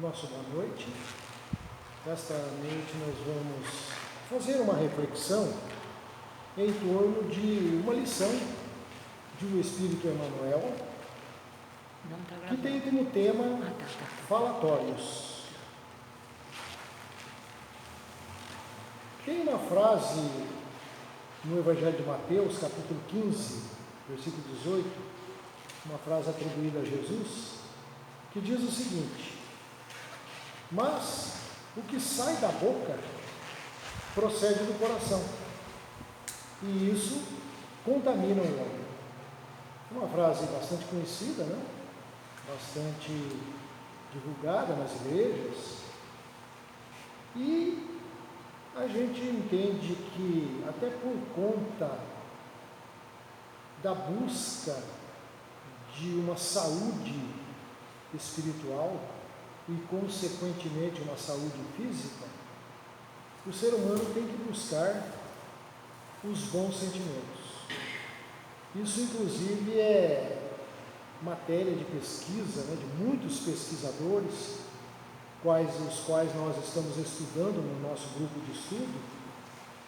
Nossa boa noite. Esta noite nós vamos fazer uma reflexão em torno de uma lição de um Espírito Emmanuel, que tem como tema falatórios. Tem uma frase no Evangelho de Mateus, capítulo 15, versículo 18, uma frase atribuída a Jesus, que diz o seguinte: mas o que sai da boca procede do coração, e isso contamina o homem. Uma frase bastante conhecida, né? Bastante divulgada nas igrejas, e a gente entende que até por conta da busca de uma saúde espiritual e consequentemente uma saúde física, o ser humano tem que buscar os bons sentimentos. Isso inclusive é matéria de pesquisa, né, de muitos pesquisadores, os quais nós estamos estudando no nosso grupo de estudo,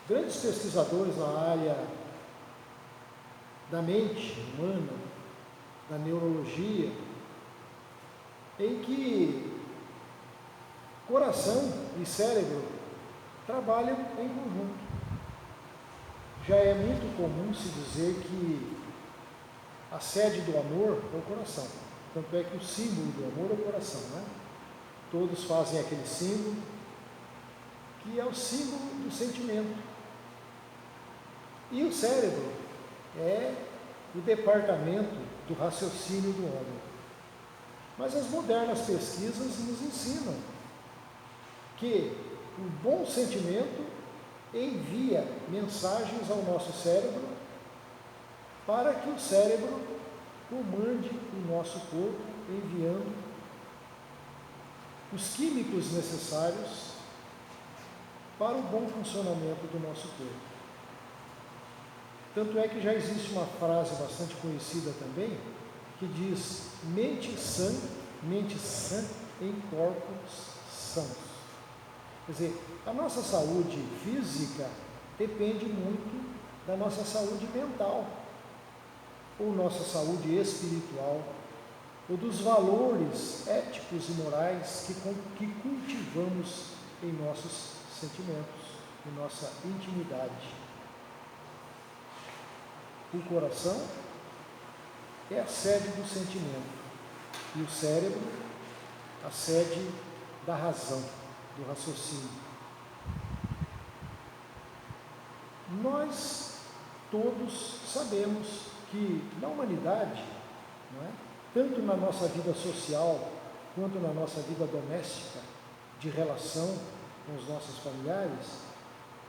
grandes pesquisadores na área da mente humana, da neurologia, em que coração e cérebro trabalham em conjunto. Já é muito comum se dizer que a sede do amor é o coração. Tanto é que o símbolo do amor é o coração, né? Todos fazem aquele símbolo, que é o símbolo do sentimento. E o cérebro é o departamento do raciocínio do homem. Mas as modernas pesquisas nos ensinam que o bom sentimento envia mensagens ao nosso cérebro para que o cérebro comande o nosso corpo, enviando os químicos necessários para o bom funcionamento do nosso corpo. Tanto é que já existe uma frase bastante conhecida também, que diz: mente sã em corpos sãos. Quer dizer, a nossa saúde física depende muito da nossa saúde mental, ou nossa saúde espiritual, ou dos valores éticos e morais que cultivamos em nossos sentimentos, em nossa intimidade. O coração é a sede do sentimento, e o cérebro a sede da razão, do raciocínio. Nós todos sabemos que na humanidade, não é, tanto na nossa vida social quanto na nossa vida doméstica, de relação com os nossos familiares,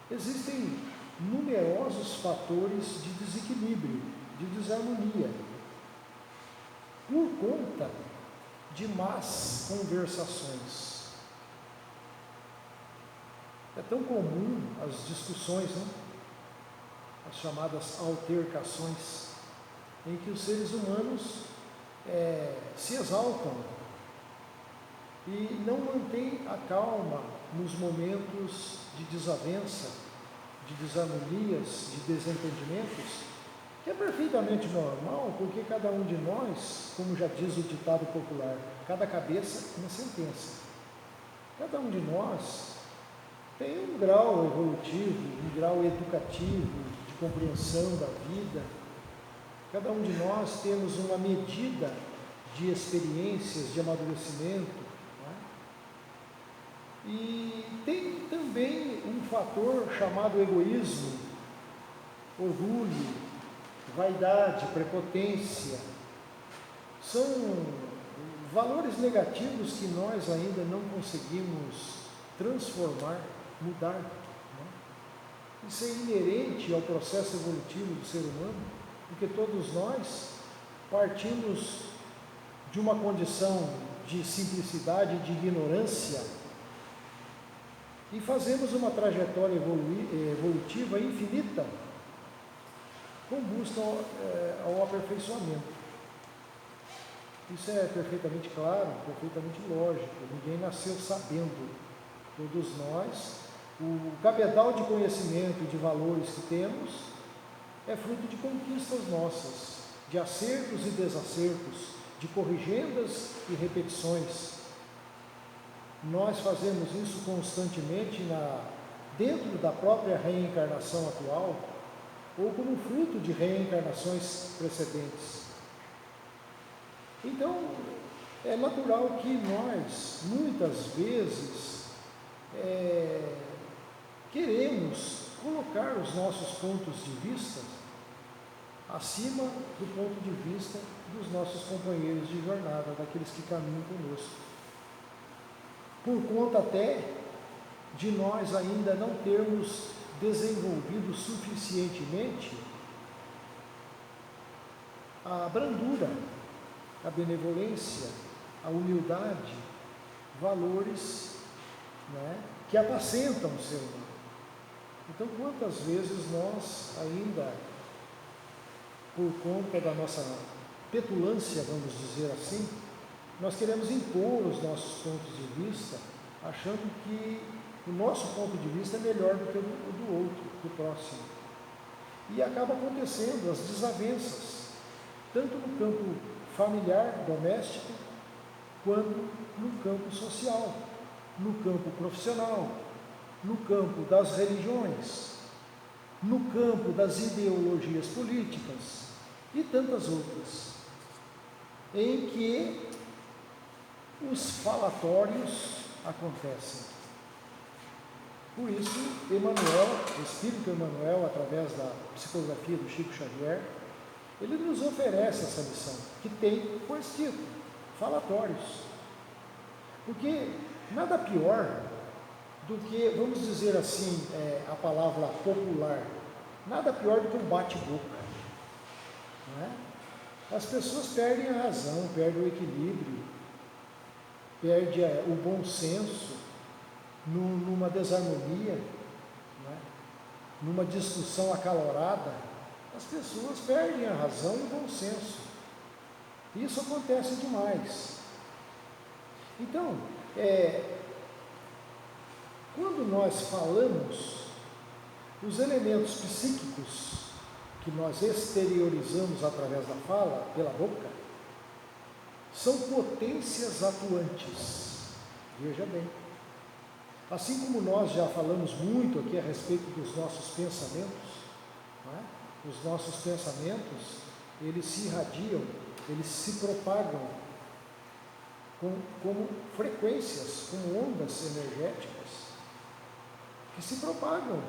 existem numerosos fatores de desequilíbrio, de desarmonia, por conta de más conversações. É tão comum as discussões, né? As chamadas altercações, em que os seres humanos se exaltam e não mantêm a calma nos momentos de desavença, de desarmonias, de desentendimentos, que é perfeitamente normal, porque cada um de nós, como já diz o ditado popular, cada cabeça uma sentença. Cada um de nós tem um grau evolutivo, um grau educativo, de compreensão da vida. Cada um de nós temos uma medida de experiências, de amadurecimento, né? E tem também um fator chamado egoísmo, orgulho, vaidade, prepotência. São valores negativos que nós ainda não conseguimos transformar, mudar, né? Isso é inerente ao processo evolutivo do ser humano, porque todos nós partimos de uma condição de simplicidade, de ignorância, e fazemos uma trajetória evolutiva infinita com busca ao aperfeiçoamento. Isso é perfeitamente claro, perfeitamente lógico. Ninguém nasceu sabendo. Todos nós, o cabedal de conhecimento e de valores que temos é fruto de conquistas nossas, de acertos e desacertos, de corrigendas e repetições. Nós fazemos isso constantemente dentro da própria reencarnação atual, ou como fruto de reencarnações precedentes. Então, é natural que nós, muitas vezes, queremos colocar os nossos pontos de vista acima do ponto de vista dos nossos companheiros de jornada, daqueles que caminham conosco. Por conta até de nós ainda não termos desenvolvido suficientemente a brandura, a benevolência, a humildade, valores, né, que apacentam o ser humano. Então, quantas vezes nós ainda, por conta da nossa petulância, vamos dizer assim, nós queremos impor os nossos pontos de vista, achando que o nosso ponto de vista é melhor do que o do outro, do próximo. E acaba acontecendo as desavenças, tanto no campo familiar, doméstico, quanto no campo social, no campo profissional, no campo das religiões, no campo das ideologias políticas e tantas outras, em que os falatórios acontecem. Por isso, Emmanuel, o Espírito Emmanuel, através da psicografia do Chico Xavier, ele nos oferece essa lição, que tem por título, falatórios. Porque nada pior do que, vamos dizer assim, a palavra popular, nada pior do que um bate-boca. Não é? As pessoas perdem a razão, perdem o equilíbrio, perdem o bom senso numa desarmonia, né? Numa discussão acalorada. As pessoas perdem a razão e o bom senso. Isso acontece demais. Então, quando nós falamos, os elementos psíquicos que nós exteriorizamos através da fala, pela boca, são potências atuantes. Veja bem. Assim como nós já falamos muito aqui a respeito dos nossos pensamentos, não é? Os nossos pensamentos, eles se irradiam, eles se propagam como frequências, como ondas energéticas, que se propagam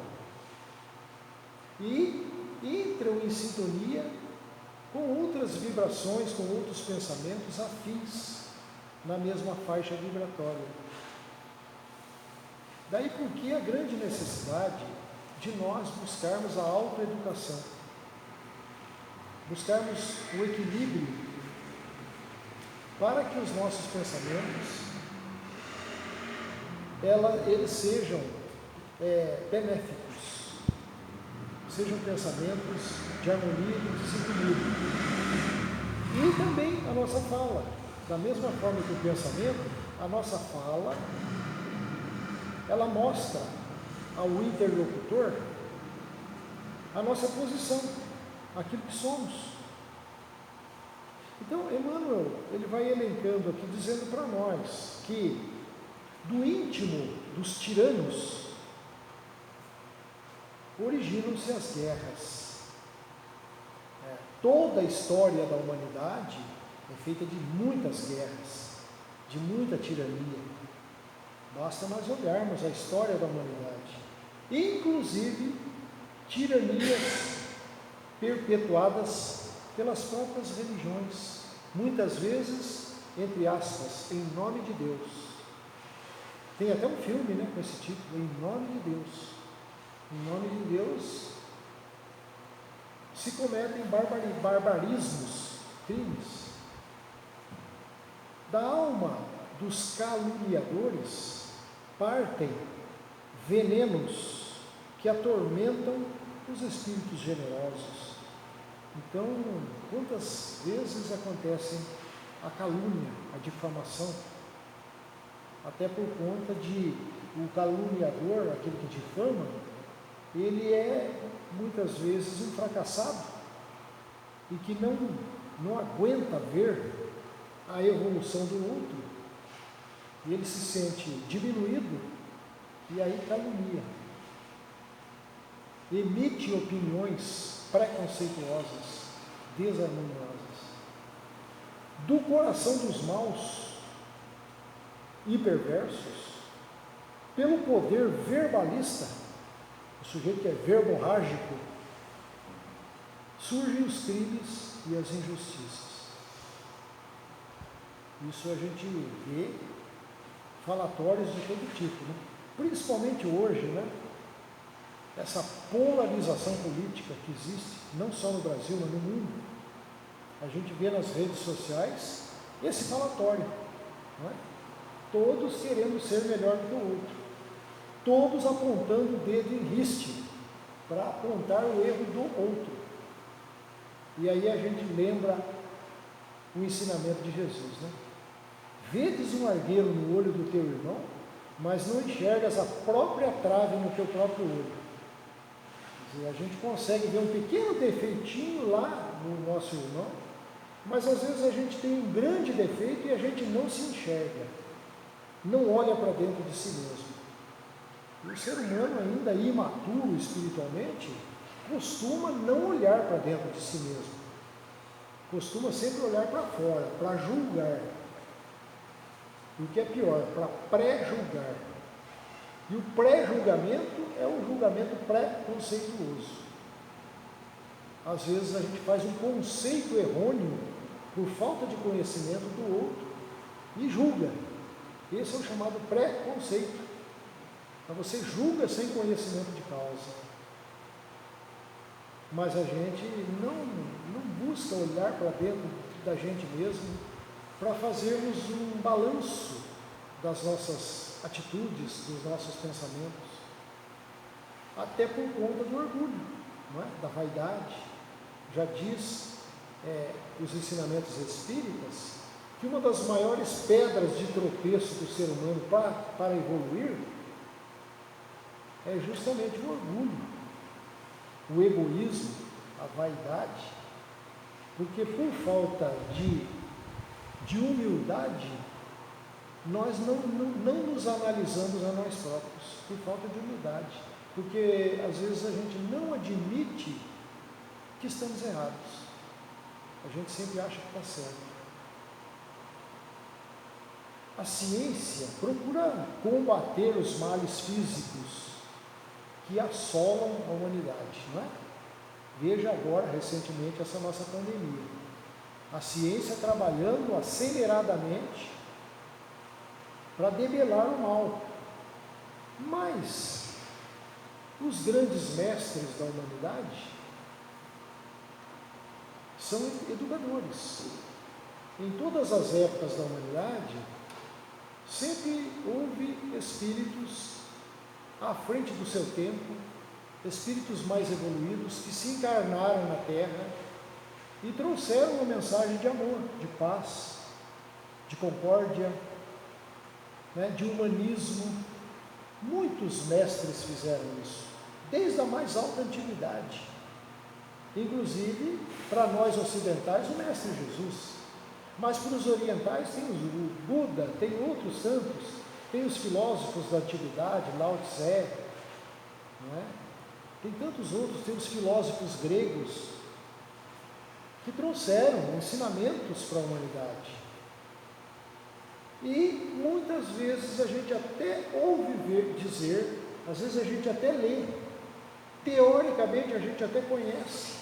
e entram em sintonia com outras vibrações, com outros pensamentos afins na mesma faixa vibratória. Daí porque a grande necessidade de nós buscarmos a autoeducação, buscarmos o equilíbrio para que os nossos pensamentos eles sejam benéficos, sejam pensamentos de harmonia e de desequilíbrio. E também a nossa fala, da mesma forma que o pensamento, a nossa fala, ela mostra ao interlocutor a nossa posição, aquilo que somos. Então, Emmanuel, ele vai elencando aqui, dizendo para nós que do íntimo dos tiranos originam-se as guerras. Toda a história da humanidade é feita de muitas guerras, de muita tirania. Basta nós olharmos a história da humanidade, inclusive tiranias perpetuadas pelas próprias religiões, muitas vezes, entre aspas, em nome de Deus. Tem até um filme, né, com esse título, Em Nome de Deus. Em nome de Deus se cometem barbarismos, crimes. Da alma dos caluniadores partem venenos que atormentam os espíritos generosos. Então, quantas vezes acontecem a calúnia, a difamação, até por conta de o caluniador, aquele que difama, ele é muitas vezes um fracassado e que não aguenta ver a evolução do outro, e ele se sente diminuído e aí calunia, emite opiniões preconceituosas, desarmoniosas. Do coração dos maus e perversos, pelo poder verbalista, o sujeito que é verborrágico, surgem os crimes e as injustiças. Isso a gente vê falatórios de todo tipo, né? Principalmente hoje, né? Essa polarização política que existe, não só no Brasil, mas no mundo. A gente vê nas redes sociais esse falatório, não é? Todos querendo ser melhor do que o outro, todos apontando o dedo em riste para apontar o erro do outro. E aí a gente lembra o ensinamento de Jesus, né? Vedes um argueiro no olho do teu irmão, mas não enxergas a própria trave no teu próprio olho. Quer dizer, a gente consegue ver um pequeno defeitinho lá no nosso irmão, mas às vezes a gente tem um grande defeito e a gente não se enxerga, não olha para dentro de si mesmo. E o ser humano, ainda imaturo espiritualmente, costuma não olhar para dentro de si mesmo, costuma sempre olhar para fora, para julgar. E o que é pior, para pré-julgar. E o pré-julgamento é um julgamento pré-conceituoso. Às vezes a gente faz um conceito errôneo por falta de conhecimento do outro e julga. Esse é o chamado pré-conceito. Então você julga sem conhecimento de causa. Mas a gente não busca olhar para dentro da gente mesmo para fazermos um balanço das nossas atitudes, dos nossos pensamentos, até por conta do orgulho, não é? Da vaidade. Já diz os ensinamentos espíritas que uma das maiores pedras de tropeço do ser humano para evoluir é justamente o orgulho, o egoísmo, a vaidade, porque por falta de humildade, nós não nos analisamos a nós próprios, por falta de humildade, porque às vezes a gente não admite que estamos errados, a gente sempre acha que está certo. A ciência procura combater os males físicos que assolam a humanidade, não é? Veja agora, recentemente, essa nossa pandemia. A ciência trabalhando aceleradamente para debelar o mal. Mas os grandes mestres da humanidade são educadores. Em todas as épocas da humanidade, sempre houve espíritos à frente do seu tempo, espíritos mais evoluídos que se encarnaram na Terra e trouxeram uma mensagem de amor, de paz, de concórdia, né, de humanismo. Muitos mestres fizeram isso, desde a mais alta antiguidade. Inclusive, para nós ocidentais, o Mestre Jesus. Mas para os orientais tem o Buda, tem outros santos, tem os filósofos da antiguidade, Lao Tse, não é? Tem tantos outros, tem os filósofos gregos, que trouxeram ensinamentos para a humanidade. E muitas vezes a gente até ouve dizer, às vezes a gente até lê, teoricamente a gente até conhece.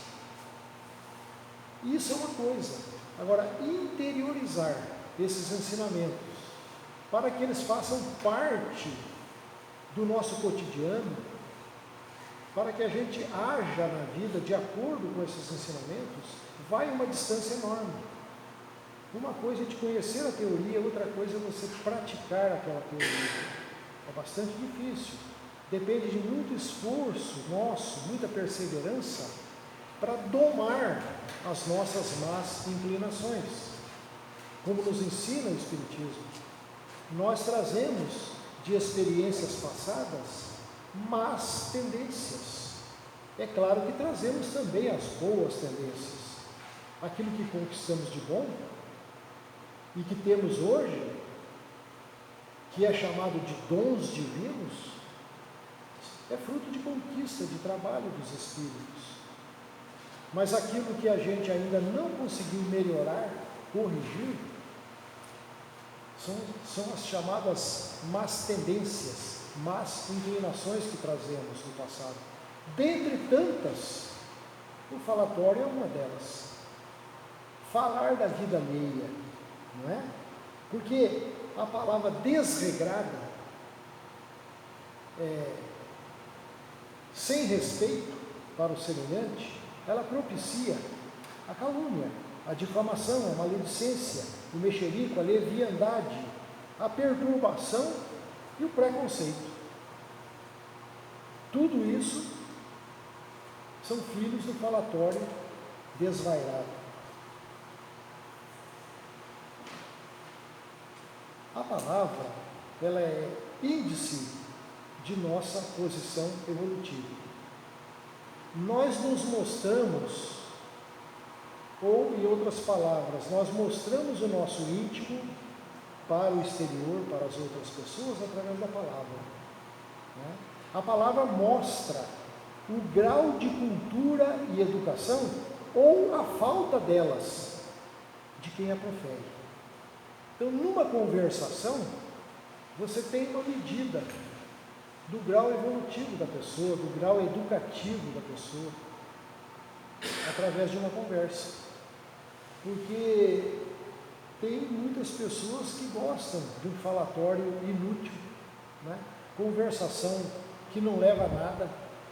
Isso é uma coisa. Agora, interiorizar esses ensinamentos, para que eles façam parte do nosso cotidiano, para que a gente haja na vida de acordo com esses ensinamentos, vai uma distância enorme. Uma coisa é de conhecer a teoria, outra coisa é você praticar aquela teoria. É bastante difícil. Depende de muito esforço nosso, muita perseverança, para domar as nossas más inclinações. como nos ensina o Espiritismo. Nós trazemos de experiências passadas más tendências. É claro que trazemos também as boas tendências. Aquilo que conquistamos de bom e que temos hoje, que é chamado de dons divinos, é fruto de conquista, de trabalho dos Espíritos. Mas aquilo que a gente ainda não conseguiu melhorar, corrigir, são as chamadas más tendências, más inclinações que trazemos do passado. Dentre tantas, o falatório é uma delas. Falar da vida alheia, não é? Porque a palavra desregrada, sem respeito para o semelhante, ela propicia a calúnia, a difamação, a maledicência, o mexerico, a leviandade, a perturbação e o preconceito. Tudo isso são filhos do falatório desvairado. A palavra, ela é índice de nossa posição evolutiva. Nós nos mostramos, ou em outras palavras, nós mostramos o nosso íntimo para o exterior, para as outras pessoas, através da palavra. Né? A palavra mostra o grau de cultura e educação, ou a falta delas, de quem a profere. Então, numa conversação, você tem uma medida do grau evolutivo da pessoa, do grau educativo da pessoa, através de uma conversa. Porque tem muitas pessoas que gostam de um falatório inútil, né? Conversação que não leva a nada,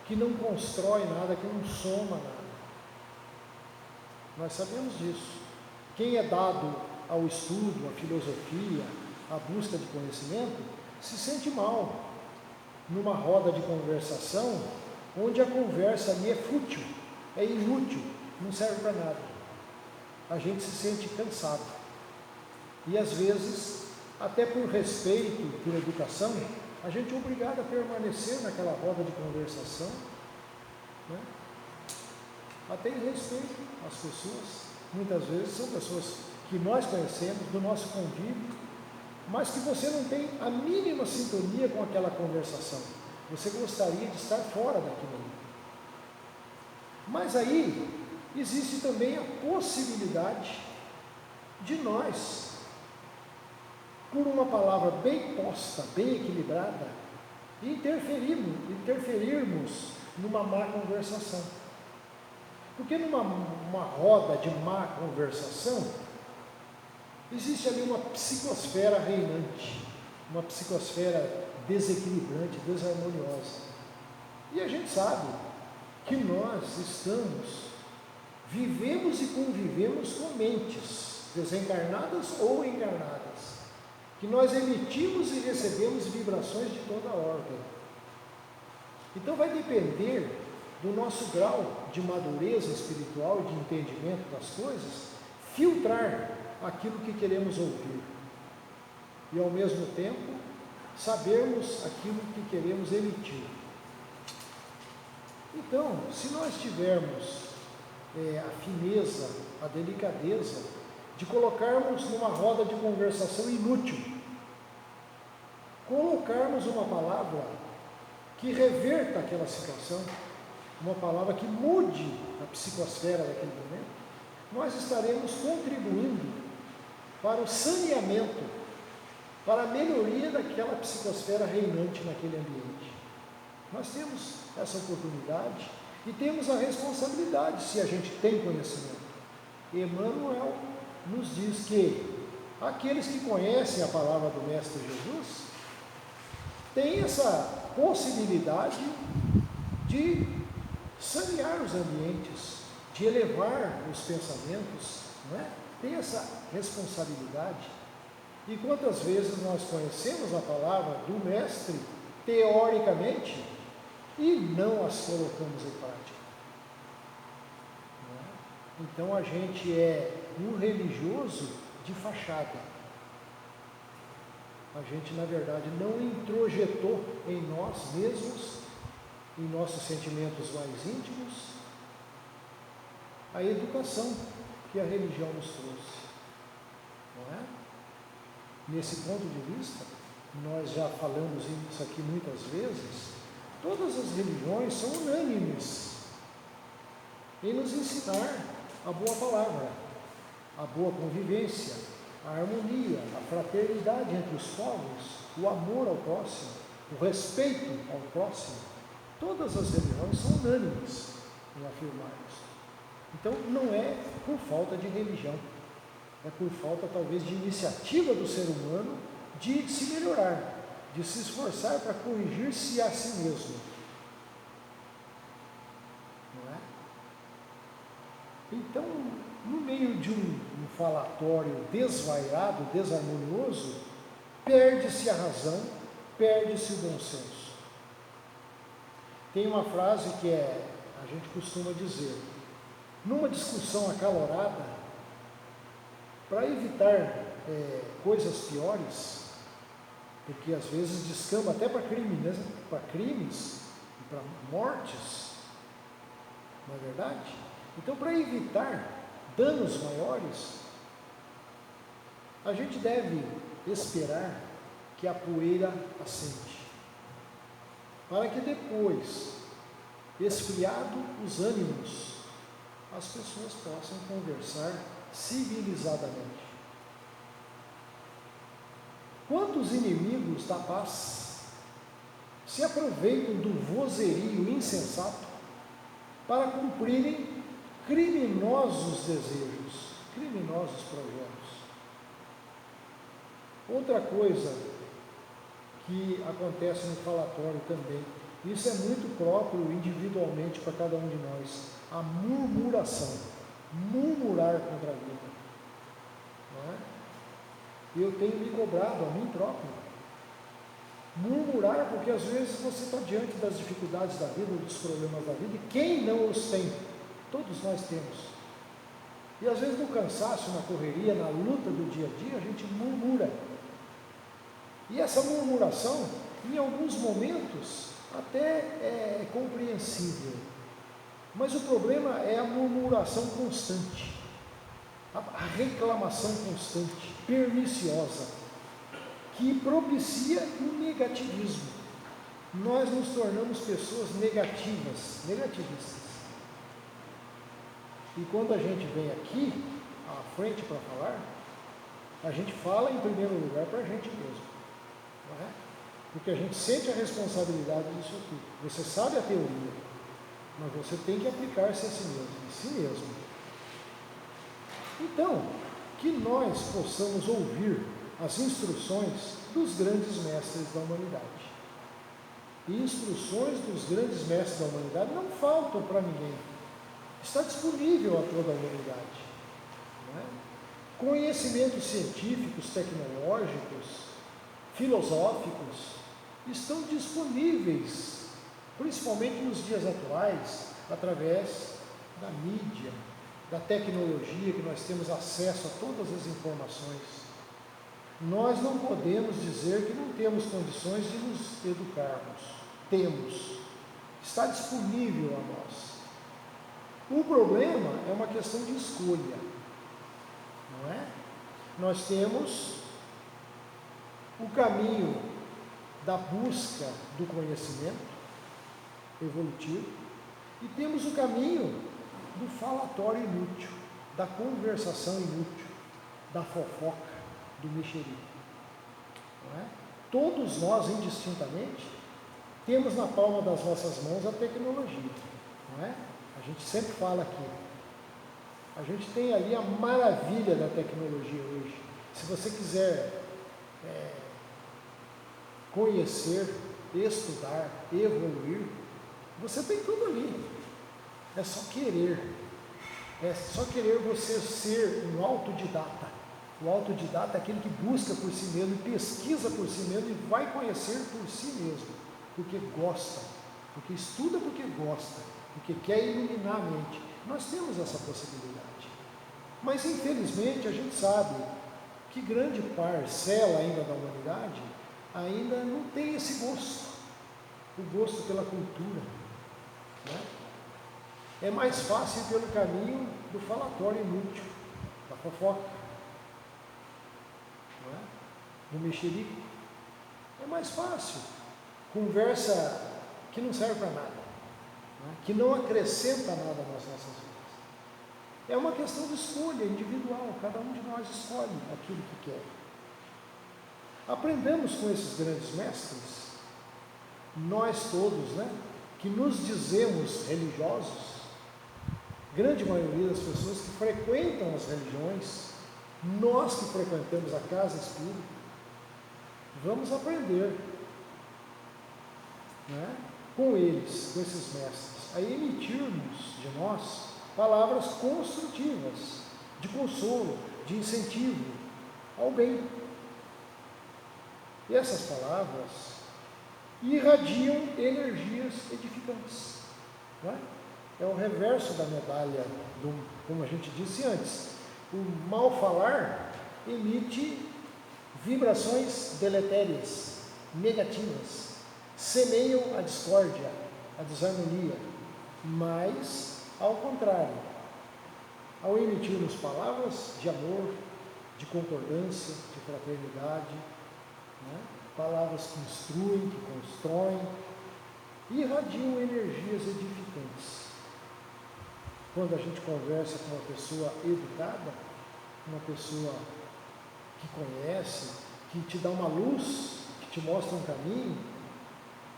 que não constrói nada, que não soma nada. Nós sabemos disso. Quem é dado ao estudo, à filosofia, à busca de conhecimento, se sente mal numa roda de conversação onde a conversa ali é fútil, é inútil, não serve para nada. A gente se sente cansado. E às vezes, até por respeito, por educação, a gente é obrigado a permanecer naquela roda de conversação, né? Até em respeito às pessoas. Muitas vezes são pessoas que nós conhecemos, do nosso convívio, mas que você não tem a mínima sintonia com aquela conversação. Você gostaria de estar fora daquilo ali. Mas aí existe também a possibilidade de nós, por uma palavra bem posta, bem equilibrada, interferirmos numa má conversação. Porque numa roda de má conversação, existe ali uma psicosfera reinante, uma psicosfera desequilibrante, desarmoniosa. E a gente sabe que nós vivemos e convivemos com mentes desencarnadas ou encarnadas, que nós emitimos e recebemos vibrações de toda a ordem. Então vai depender do nosso grau de madureza espiritual e de entendimento das coisas, filtrar aquilo que queremos ouvir e ao mesmo tempo sabermos aquilo que queremos emitir. Então, se nós tivermos a fineza, a delicadeza de colocarmos numa roda de conversação inútil, colocarmos uma palavra que reverta aquela situação, uma palavra que mude a psicosfera daquele momento, nós estaremos contribuindo para o saneamento, para a melhoria daquela psicosfera reinante naquele ambiente. Nós temos essa oportunidade e temos a responsabilidade, se a gente tem conhecimento. Emmanuel nos diz que aqueles que conhecem a palavra do Mestre Jesus têm essa possibilidade de sanear os ambientes, de elevar os pensamentos, não é? Tem essa responsabilidade. E quantas vezes nós conhecemos a palavra do Mestre, teoricamente, e não as colocamos em prática? Não é? Então a gente é um religioso de fachada. A gente, na verdade, não introjetou em nós mesmos, em nossos sentimentos mais íntimos, a educação que a religião nos trouxe. Não é? Nesse ponto de vista, nós já falamos isso aqui muitas vezes, todas as religiões são unânimes em nos ensinar a boa palavra, a boa convivência, a harmonia, a fraternidade entre os povos, o amor ao próximo, o respeito ao próximo. Todas as religiões são unânimes em afirmar isso. Então, não é por falta de religião, é por falta, talvez, de iniciativa do ser humano de se melhorar, de se esforçar para corrigir-se a si mesmo. Não é? Então, no meio de um falatório desvairado, desarmonioso, perde-se a razão, perde-se o bom senso. Tem uma frase que a gente costuma dizer, numa discussão acalorada, para evitar coisas piores, porque às vezes descamba até para crimes e para mortes, não é verdade? Então, para evitar danos maiores, a gente deve esperar que a poeira assente, para que depois, esfriado os ânimos, as pessoas possam conversar civilizadamente. Quantos inimigos da paz se aproveitam do vozerio insensato para cumprirem criminosos desejos, criminosos projetos? Outra coisa que acontece no falatório também, isso é muito próprio individualmente para cada um de nós, a murmuração, murmurar contra a vida. Não é? Eu tenho me cobrado a mim próprio, murmurar, porque às vezes você está diante das dificuldades da vida, dos problemas da vida, e quem não os tem? Todos nós temos. E às vezes no cansaço, na correria, na luta do dia a dia, a gente murmura. E essa murmuração, em alguns momentos, até é compreensível. Mas o problema é a murmuração constante, a reclamação constante, perniciosa, que propicia o negativismo. Nós nos tornamos pessoas negativistas. E quando a gente vem aqui, à frente para falar, a gente fala em primeiro lugar para a gente mesmo. Não é? Porque a gente sente a responsabilidade disso aqui. Você sabe a teoria, mas você tem que aplicar-se a si mesmo. Então, que nós possamos ouvir as instruções dos grandes mestres da humanidade. E instruções dos grandes mestres da humanidade não faltam para ninguém. Está disponível a toda a humanidade. Não é? Conhecimentos científicos, tecnológicos, filosóficos, estão disponíveis, principalmente nos dias atuais, através da mídia, da tecnologia, que nós temos acesso a todas as informações. Nós não podemos dizer que não temos condições de nos educarmos. Temos. Está disponível a nós. O problema é uma questão de escolha, não é? Nós temos o caminho da busca do conhecimento evolutivo e temos o caminho do falatório inútil, da conversação inútil, da fofoca, do mexerico. Não é? Todos nós, indistintamente, temos na palma das nossas mãos a tecnologia. Não é? A gente sempre fala aqui. A gente tem ali a maravilha da tecnologia hoje. Se você quiser conhecer, estudar, evoluir, você tem tudo ali. É só querer. É só querer você ser um autodidata. O autodidata é aquele que busca por si mesmo, pesquisa por si mesmo e vai conhecer por si mesmo, porque gosta, porque estuda porque gosta, porque quer iluminar a mente. Nós temos essa possibilidade. Mas infelizmente a gente sabe que grande parcela ainda da humanidade ainda não tem esse gosto, o gosto pela cultura, né? É mais fácil ir pelo caminho do falatório inútil, da fofoca, não é? Do mexerico. É mais fácil. Conversa que não serve para nada, né? Que não acrescenta nada nas nossas vidas. É uma questão de escolha individual, cada um de nós escolhe aquilo que quer. Aprendamos com esses grandes mestres, nós todos, né, que nos dizemos religiosos, grande maioria das pessoas que frequentam as religiões, nós que frequentamos a casa espírita, vamos aprender, né, com eles, com esses mestres, a emitirmos de nós palavras construtivas, de consolo, de incentivo ao bem. E essas palavras irradiam energias edificantes, não é? É o reverso da medalha, como a gente disse antes. O mal falar emite vibrações deletérias, negativas, semeiam a discórdia, a desarmonia, mas, ao contrário, ao emitirmos palavras de amor, de concordância, de fraternidade, né? Palavras que instruem, que constroem, irradiam energias edificantes. Quando a gente conversa com uma pessoa educada, uma pessoa que conhece, que te dá uma luz, que te mostra um caminho,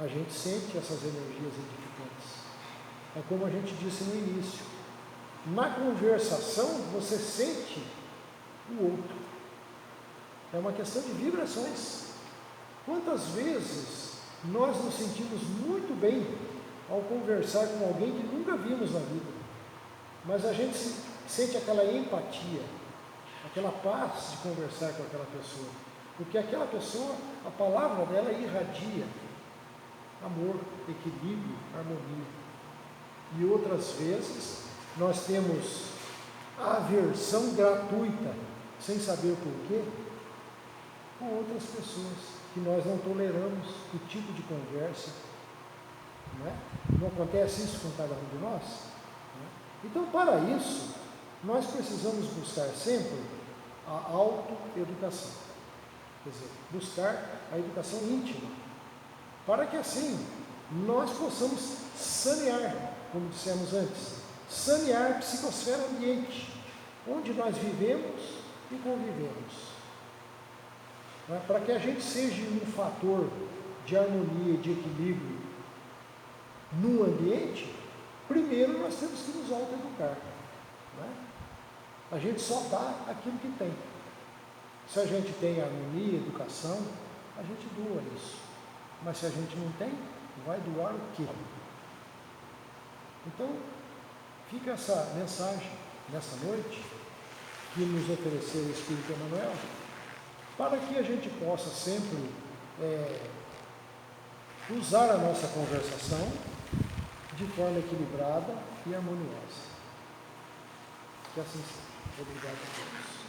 a gente sente essas energias edificantes. É como a gente disse no início, na conversação você sente o outro. É uma questão de vibrações. Quantas vezes nós nos sentimos muito bem ao conversar com alguém que nunca vimos na vida, mas a gente sente aquela empatia, aquela paz de conversar com aquela pessoa, porque aquela pessoa, a palavra dela irradia amor, equilíbrio, harmonia. E outras vezes nós temos a aversão gratuita, sem saber porquê, com outras pessoas que nós não toleramos o tipo de conversa, não é? Não acontece isso com cada um de nós? Não é? Então, para isso, nós precisamos buscar sempre a autoeducação, quer dizer, buscar a educação íntima, para que assim nós possamos sanear, como dissemos antes, sanear a psicosfera ambiente, onde nós vivemos e convivemos. Para que a gente seja um fator de harmonia, de equilíbrio no ambiente, primeiro nós temos que nos autoeducar. Né? A gente só dá aquilo que tem. Se a gente tem harmonia, educação, a gente doa isso. Mas se a gente não tem, vai doar o quê? Então, fica essa mensagem nessa noite que nos ofereceu o Espírito Emmanuel, para que a gente possa sempre usar a nossa conversação de forma equilibrada e harmoniosa. Que assim seja. Obrigado a todos.